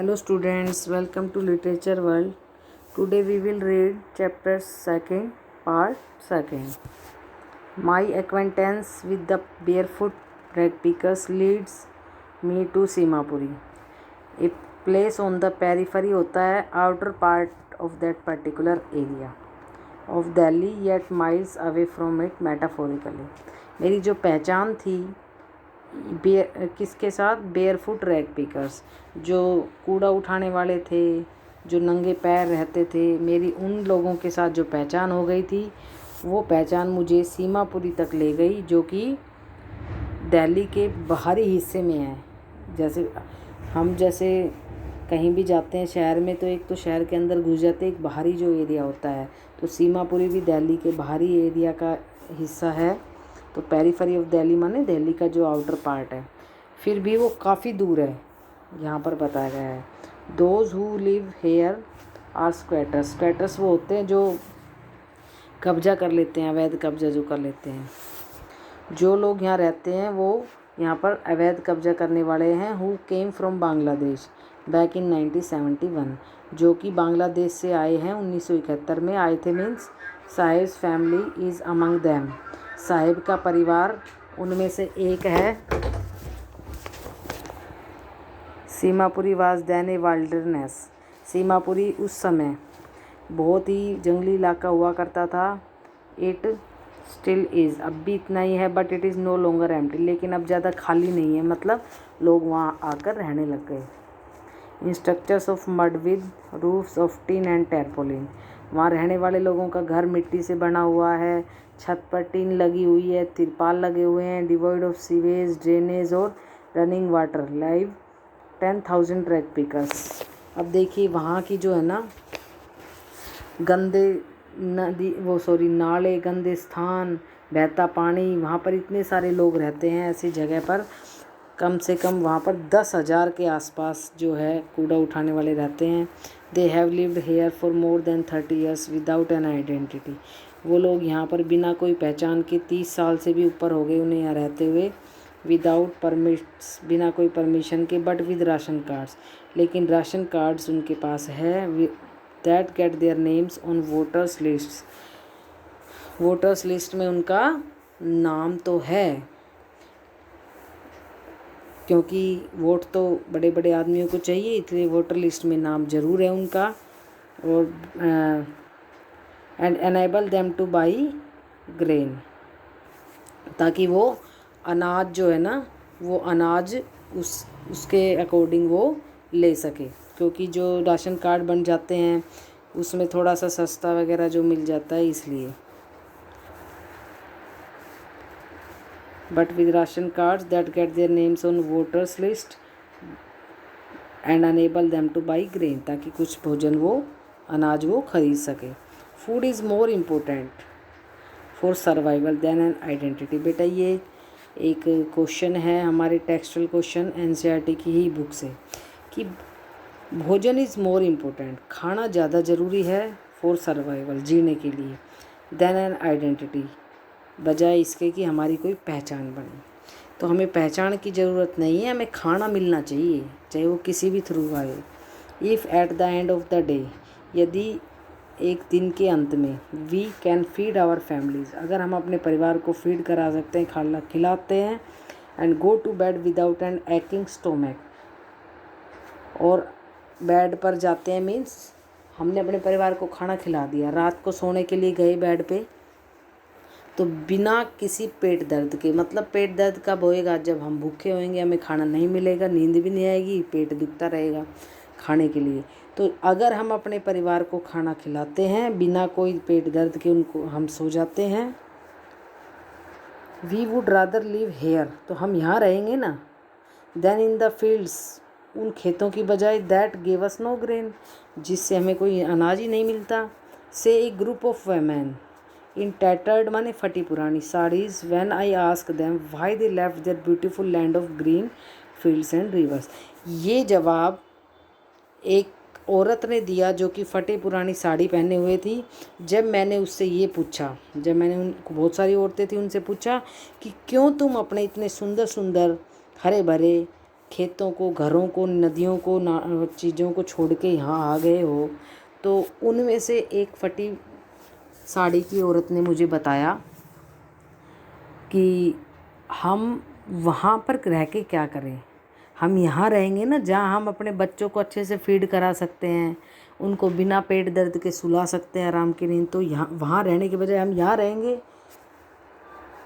Hello students, welcome to Literature World. Today we will read chapter 2nd, part 2nd. My acquaintance with the barefoot rag pickers leads me to Simapuri. A place on the periphery होता है outer part of that particular area of Delhi yet miles away from it metaphorically. मेरी जो पहचान थी किसके साथ, barefoot rag pickers, जो कूड़ा उठाने वाले थे, जो नंगे पैर रहते थे, मेरी उन लोगों के साथ जो पहचान हो गई थी, वो पहचान मुझे सीमापुरी तक ले गई, जो कि दिल्ली के बाहरी हिस्से में है। जैसे कहीं भी जाते हैं शहर में, तो एक तो शहर के अंदर घुस जाते हैं, एक बाहरी जो एरिया होता है, तो सीमापुरी भी दिल्ली के बाहरी एरिया का हिस्सा है। तो पेरीफेरी ऑफ दिल्ली माने दिल्ली का जो आउटर पार्ट है, फिर भी वो काफ़ी दूर है, यहाँ पर बताया गया है। Those who live here are squatters. Squatters वो होते हैं जो कब्जा कर लेते हैं, अवैध कब्जा जो कर लेते हैं। जो लोग यहाँ रहते हैं वो यहाँ पर अवैध कब्जा करने वाले हैं। Who came from Bangladesh back in 1971, जो कि बांग्लादेश से आए हैं 1971 में आए थे। Means Sahib's family is among them. Sahib का परिवार उनमें से एक है। Seemapuri was then a wilderness. Seemapuri उस समय बहुत ही जंगली इलाका हुआ करता था। इट स्टिल इज़, अब भी इतना ही है, but it is no longer empty, लेकिन अब ज़्यादा खाली नहीं है, मतलब लोग वहाँ आकर रहने लग गए। In structures of mud with roofs of tin and tarpaulin. वहाँ रहने वाले लोगों का घर मिट्टी से बना हुआ है, छत पर टीन लगी हुई है, तिरपाल लगे हुए हैं, डिवॉइड ऑफ सीवेज, ड्रेनेज और running water. Live 10,000 rag pickers. अब देखिए वहाँ की जो है ना, गंदे नाले, गंदे स्थान, बहता पानी, वहाँ पर इतने सारे लोग रहते हैं ऐसी जगह पर। कम से कम वहाँ पर 10,000 के आसपास जो है कूड़ा उठाने वाले रहते हैं। They have lived here for more than 30 years without an identity. वो लोग यहाँ पर बिना कोई पहचान के 30 साल से भी ऊपर हो गए उन्हें यहाँ रहते हुए। विदाउट परमिट्स, बिना कोई परमिशन के, बट विद राशन कार्ड्स, लेकिन राशन कार्ड्स उनके पास है। That get their names on voters list. Voters list में उनका नाम तो है, क्योंकि वोट तो बड़े बड़े आदमियों को चाहिए, इसलिए वोटर लिस्ट में नाम ज़रूर है उनका। और and enable them to buy grain, ताकि वो अनाज जो है ना, वो अनाज उसके अकॉर्डिंग वो ले सके, क्योंकि जो राशन कार्ड बन जाते हैं उसमें थोड़ा सा सस्ता वगैरह जो मिल जाता है, इसलिए। But with ration cards that get their names on voters list and enable them to buy grain, ताकि कुछ भोजन वो अनाज वो खरीद सके। Food is more important for survival than an identity. बेटा ये एक क्वेश्चन है हमारे टेक्सचुअल क्वेश्चन एनसीईआरटी की ही बुक से, कि भोजन इज़ मोर इम्पोर्टेंट, खाना ज़्यादा ज़रूरी है फॉर सर्वाइवल, जीने के लिए, देन एन आइडेंटिटी, बजाय इसके कि हमारी कोई पहचान बने। तो हमें पहचान की ज़रूरत नहीं है, हमें खाना मिलना चाहिए, चाहे वो किसी भी थ्रू आए। If at the end of the day, यदि एक दिन के अंत में, we can feed our families, अगर हम अपने परिवार को फीड करा सकते हैं, खाना खिलाते हैं, and go to bed without an aching stomach, और बेड पर जाते हैं, मीन्स हमने अपने परिवार को खाना खिला दिया, रात को सोने के लिए गए बेड पे, तो बिना किसी पेट दर्द के, मतलब पेट दर्द कब होएगा, जब हम भूखे होएंगे, हमें खाना नहीं मिलेगा, नींद भी नहीं आएगी, पेट दुखता रहेगा खाने के लिए। तो अगर हम अपने परिवार को खाना खिलाते हैं बिना कोई पेट दर्द के, उनको हम सो जाते हैं। We would rather live here, तो हम यहाँ रहेंगे ना, देन इन द फील्ड्स, उन खेतों की बजाय, that gave us no grain, जिससे हमें कोई अनाज ही नहीं मिलता। See a group of women in tattered माने फटी पुरानी saris, when I ask them why they left their beautiful land of green fields and rivers. ये जवाब एक औरत ने दिया जो कि फटी पुरानी साड़ी पहने हुए थी। जब मैंने उससे ये पूछा, जब मैंने उनको, बहुत सारी औरतें थी, उनसे पूछा कि क्यों तुम अपने इतने सुंदर सुंदर हरे भरे खेतों को, घरों को, नदियों को, चीज़ों को छोड़ के यहाँ आ गए हो। तो उनमें से एक फटी साड़ी की औरत ने मुझे बताया कि हम वहाँ पर रह के क्या करें, हम यहाँ रहेंगे ना जहाँ हम अपने बच्चों को अच्छे से फीड करा सकते हैं, उनको बिना पेट दर्द के सुला सकते हैं आराम की नींद, तो यहाँ वहाँ रहने के बजाय हम यहाँ रहेंगे।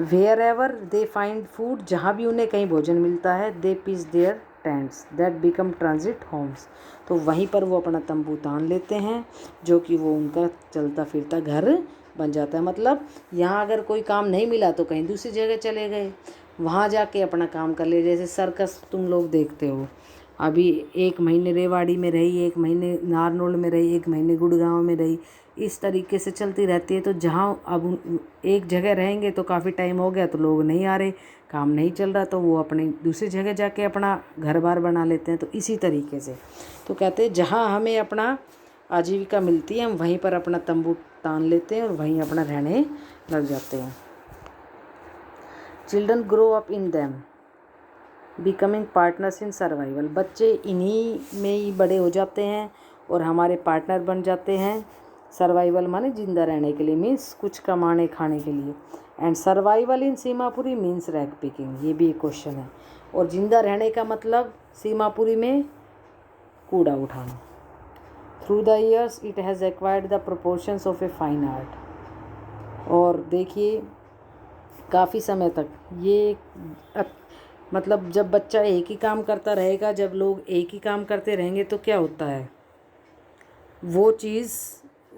Wherever they find food, जहाँ भी उन्हें कहीं भोजन मिलता है, they pitch their tents that become transit homes, तो वहीं पर वो अपना तंबू तान लेते हैं जो कि वो उनका चलता फिरता घर बन जाता है। मतलब यहाँ अगर कोई काम नहीं मिला तो कहीं दूसरी जगह चले गए, वहाँ जाके अपना काम कर ले। जैसे सर्कस तुम लोग देखते हो, अभी 1 महीने रेवाड़ी में रही, 1 महीने नारनौल में रही, 1 महीने गुड़गांव में रही, इस तरीके से चलती रहती है। तो जहाँ अब एक जगह रहेंगे तो काफ़ी टाइम हो गया तो लोग नहीं आ रहे, काम नहीं चल रहा, तो वो अपनी दूसरी जगह जाके अपना घर बार बना लेते हैं। तो इसी तरीके से तो कहते हैं जहाँ हमें अपना आजीविका मिलती है हम वहीं पर अपना तंबू तान लेते हैं और वहीं अपना रहने लग जाते हैं। Children grow up in them becoming partners in survival, बच्चे इन्हीं में ही बड़े हो जाते हैं और हमारे पार्टनर बन जाते हैं। सर्वाइवल माने जिंदा रहने के लिए, मीन्स कुछ कमाने खाने के लिए। And survival in Seemapuri means rag picking, ये भी एक क्वेश्चन है। और जिंदा रहने का मतलब सीमापुरी में कूड़ा उठाना। Through the years it has acquired the proportions of a fine art, और देखिए काफ़ी समय तक ये मतलब जब बच्चा एक ही काम करता रहेगा, जब लोग एक ही काम करते रहेंगे तो क्या होता है, वो चीज़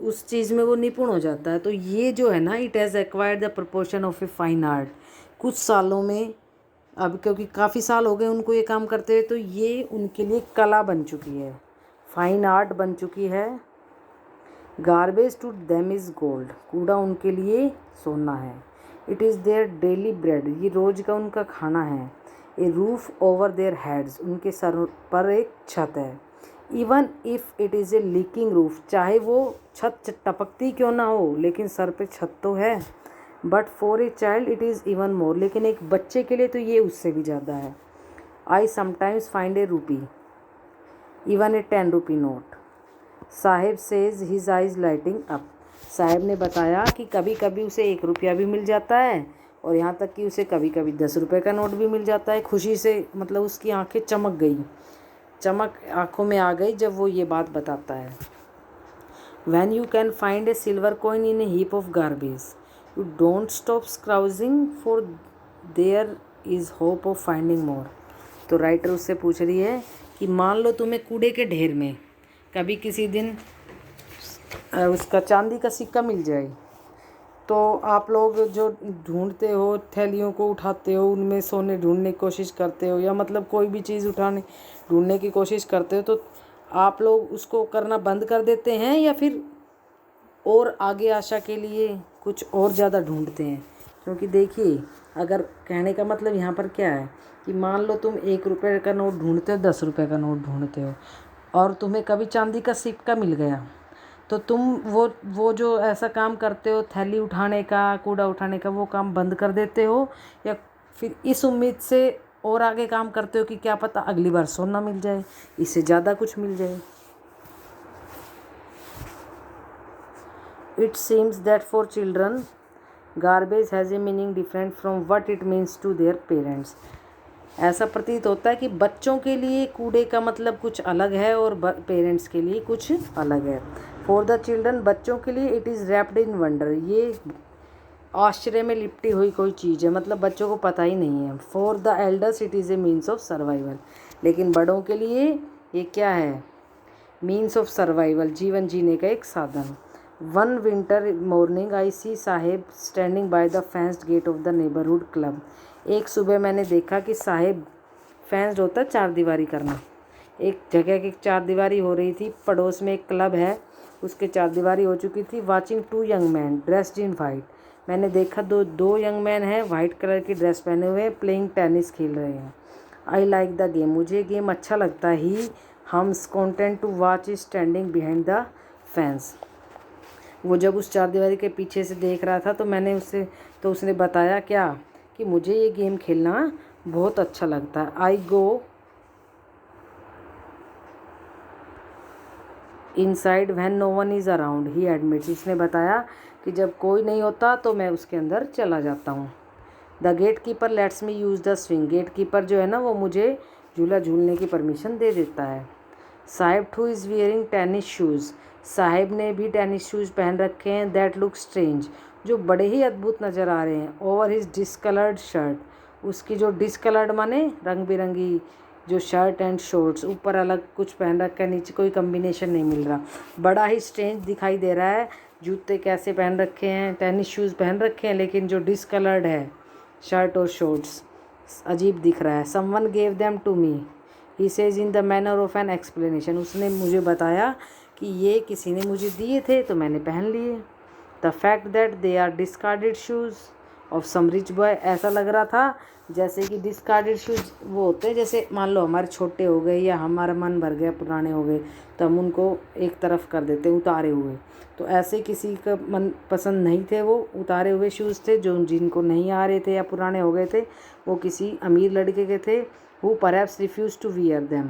उस चीज़ में वो निपुण हो जाता है। तो ये जो है ना, it has acquired the proportion of a fine art, कुछ सालों में, अब क्योंकि काफ़ी साल हो गए उनको ये काम करते हुए, तो ये उनके लिए कला बन चुकी है, फाइन आर्ट बन चुकी है। Garbage to them is gold, कूड़ा उनके लिए सोना है। It is their daily bread, ये रोज़ का उनका खाना है। A roof over their heads, उनके सर पर एक छत है। Even if it is a leaking roof, चाहे वो छत टपकती क्यों ना हो लेकिन सर पे छत तो है। But for a child it is even more, लेकिन एक बच्चे के लिए तो ये उससे भी ज़्यादा है। आई समटाइम्स फाइंड ए रूपी even a 10 rupee note, Sahib says his eyes lighting up, Sahib ने बताया कि कभी कभी उसे 1 रुपया भी मिल जाता है और यहाँ तक कि उसे कभी कभी 10 रुपये का नोट भी मिल जाता है। खुशी से मतलब उसकी आंखें चमक गई, चमक आंखों में आ गई जब वो ये बात बताता है। When you can find a silver coin in a heap of garbage, you don't stop scrounging for there is hope of finding more। तो राइटर उससे पूछ रही है कि मान लो तुम्हें कूड़े के ढेर में कभी किसी दिन उसका चांदी का सिक्का मिल जाए, तो आप लोग जो ढूंढते हो, थैलियों को उठाते हो, उनमें सोने ढूंढने की कोशिश करते हो, या मतलब कोई भी चीज़ ढूंढने की कोशिश करते हो, तो आप लोग उसको करना बंद कर देते हैं या फिर और आगे आशा के लिए कुछ और ज़्यादा ढूंढते हैं। क्योंकि देखिए, अगर कहने का मतलब यहाँ पर क्या है कि मान लो तुम 1 रुपये का नोट ढूंढते हो, 10 रुपये का नोट ढूंढते हो और तुम्हें कभी चांदी का सिक्का मिल गया, तो तुम वो जो ऐसा काम करते हो, थैली उठाने का, कूड़ा उठाने का, वो काम बंद कर देते हो, या फिर इस उम्मीद से और आगे काम करते हो कि क्या पता अगली बार सोना मिल जाए, इससे ज़्यादा कुछ मिल जाए। It seems that for children, garbage has a meaning different from what it means to their parents। ऐसा प्रतीत होता है कि बच्चों के लिए कूड़े का मतलब कुछ अलग है और पेरेंट्स के लिए कुछ अलग है। फॉर द चिल्ड्रन, बच्चों के लिए it is wrapped in wonder, ये आश्चर्य में लिपटी हुई कोई चीज़ है, मतलब बच्चों को पता ही नहीं है। For the elders it is A means of survival, लेकिन बड़ों के लिए ये क्या है, मीन्स ऑफ सर्वाइवल, जीवन जीने का एक साधन। One winter morning I see Saheb standing by the fenced gate of the neighbourhood club, एक सुबह मैंने देखा कि साहेब, फेंस्ड होता है 4 दीवारी करना, एक जगह की 4 दीवारी हो रही थी, पड़ोस में एक क्लब है उसके 4 दीवारी हो चुकी थी। Watching 2 young man dressed in white, मैंने देखा दो यंग मैन हैं, वाइट कलर की ड्रेस पहने हुए, प्लेइंग टेनिस खेल रहे हैं। आई लाइक द गेम, मुझे गेम अच्छा लगता है। He hums content to watch standing behind the fence, वो जब उस 4 दीवारी के पीछे से देख रहा था तो उसने बताया क्या कि मुझे ये गेम खेलना बहुत अच्छा लगता है। I go inside when no one is around he admits, उसने बताया कि जब कोई नहीं होता तो मैं उसके अंदर चला जाता हूँ। The gatekeeper lets me use the swing, gatekeeper जो है ना वो मुझे झूला झूलने की परमिशन दे देता है। Sahib two is wearing tennis shoes, Sahib ने भी टेनिस शूज़ पहन रखे हैं। दैट लुक स्ट्रेंज, जो बड़े ही अद्भुत नज़र आ रहे हैं। ओवर हिज डिसकलर्ड शर्ट, उसकी जो डिसकलर्ड माने रंग बिरंगी जो शर्ट एंड शॉर्ट्स, ऊपर अलग कुछ पहन रखा है, नीचे कोई कम्बिनेशन नहीं मिल रहा, बड़ा ही स्ट्रेंज दिखाई दे रहा है। जूते कैसे पहन रखे हैं, टेनिस शूज़ पहन रखे हैं, लेकिन जो डिसकलर्ड है शर्ट और शॉर्ट्स अजीब दिख रहा है। Someone gave them to me, he says in the manner of an explanation, उसने मुझे बताया कि ये किसी ने मुझे दिए थे तो मैंने पहन लिए। The fact that they are discarded shoes of some rich boy, ऐसा लग रहा था जैसे कि डिस्कार्डेड शूज़ वो होते हैं, जैसे मान लो हमारे छोटे हो गए या हमारा मन भर गया पुराने हो गए तो हम उनको एक तरफ कर देते उतारे हुए, तो ऐसे किसी का मन पसंद नहीं थे, वो उतारे हुए शूज़ थे जो जिनको नहीं आ रहे थे या पुराने हो गए थे, वो किसी अमीर लड़के के थे। Who perhaps refuse to wear them,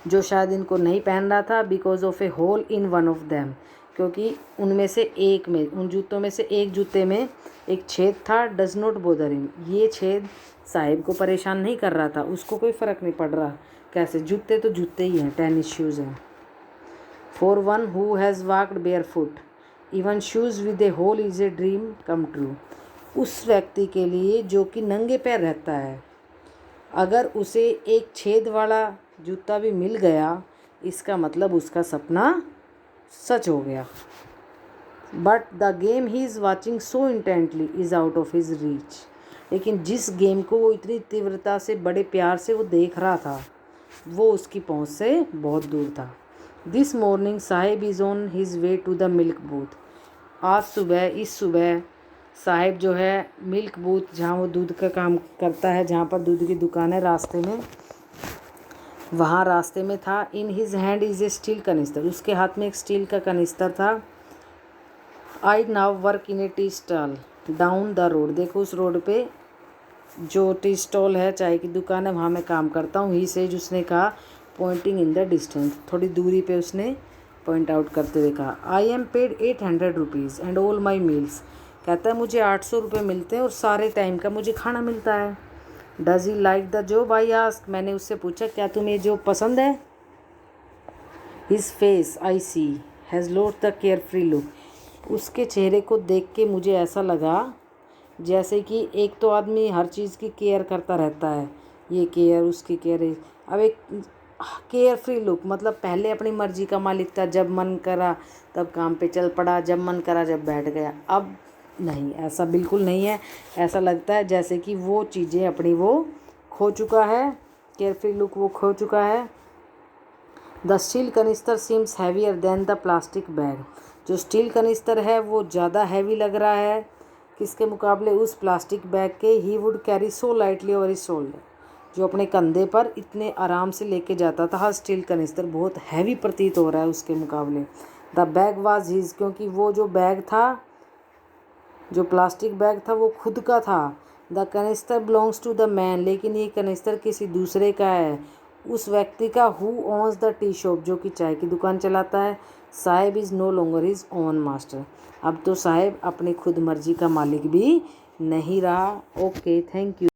जो शायद इनको नहीं पहन रहा था। Because of a hole in one of them, क्योंकि उनमें से एक में, उन जूतों में से एक जूते में एक छेद था। डज नॉट बोदर हिम, ये छेद साहिब को परेशान नहीं कर रहा था, उसको कोई फ़र्क नहीं पड़ रहा। कैसे, जूते तो जूते ही हैं, टेनिस शूज़ हैं। For one who has walked barefoot even shoes with a hole is a dream come true, उस व्यक्ति के लिए जो कि नंगे पैर रहता है, अगर उसे एक छेद वाला जूता भी मिल गया इसका मतलब उसका सपना सच हो गया। But the game he is watching so intently is out of his reach, लेकिन जिस गेम को वो इतनी तीव्रता से बड़े प्यार से वो देख रहा था वो उसकी पहुंच से बहुत दूर था। This morning Sahib is on his way to the milk booth, आज सुबह, इस सुबह साहिब जो है मिल्क बूथ जहाँ वो दूध का काम करता है, जहाँ पर दूध की दुकान है रास्ते में, वहाँ रास्ते में था। In his hand is a steel canister, उसके हाथ में एक स्टील का कनिस्तर था। I now work in A tea stall down the road, देखो उस रोड पे जो टी स्टॉल है, चाय की दुकान है, वहाँ मैं काम करता हूँ। ही सेज, उसने कहा, पॉइंटिंग इन द डिस्टेंस, थोड़ी दूरी पे उसने पॉइंट आउट करते हुए कहा। I am paid 800 rupees and all my meals, कहता है मुझे 800 रुपये मिलते हैं और सारे टाइम का मुझे खाना मिलता है। Does he like the job, I ask, मैंने उससे पूछा क्या तुम्हें ये जॉब पसंद है। His face I see has lost the carefree look, उसके चेहरे को देख के मुझे ऐसा लगा जैसे कि एक तो आदमी हर चीज़ की केयर करता रहता है, ये केयर उसकी केयर, अब एक केयर फ्री लुक मतलब पहले अपनी मर्जी का मालिक था, जब मन करा तब काम पे चल पड़ा, जब मन करा जब बैठ गया। अब नहीं, ऐसा बिल्कुल नहीं है, ऐसा लगता है जैसे कि वो चीज़ें अपनी वो खो चुका है, केयर फ्री लुक वो खो चुका है। The steel canister seems heavier than the plastic bag, जो स्टील कनिस्तर है वो ज़्यादा हैवी लग रहा है किसके मुकाबले, उस प्लास्टिक बैग के। He would carry so lightly over his shoulder, जो अपने कंधे पर इतने आराम से लेके जाता था। स्टील कनिस्तर बहुत हैवी प्रतीत हो रहा है उसके मुकाबले। द बैग वाज हिज, क्योंकि वो जो बैग था, जो प्लास्टिक बैग था वो खुद का था। The canister belongs to the man, लेकिन ये कनिस्तर किसी दूसरे का है, उस व्यक्ति का। Who owns the tea shop, जो कि चाय की दुकान चलाता है। Sahib is no longer his own master, अब तो साहिब अपनी खुद मर्जी का मालिक भी नहीं रहा। Okay, thank you.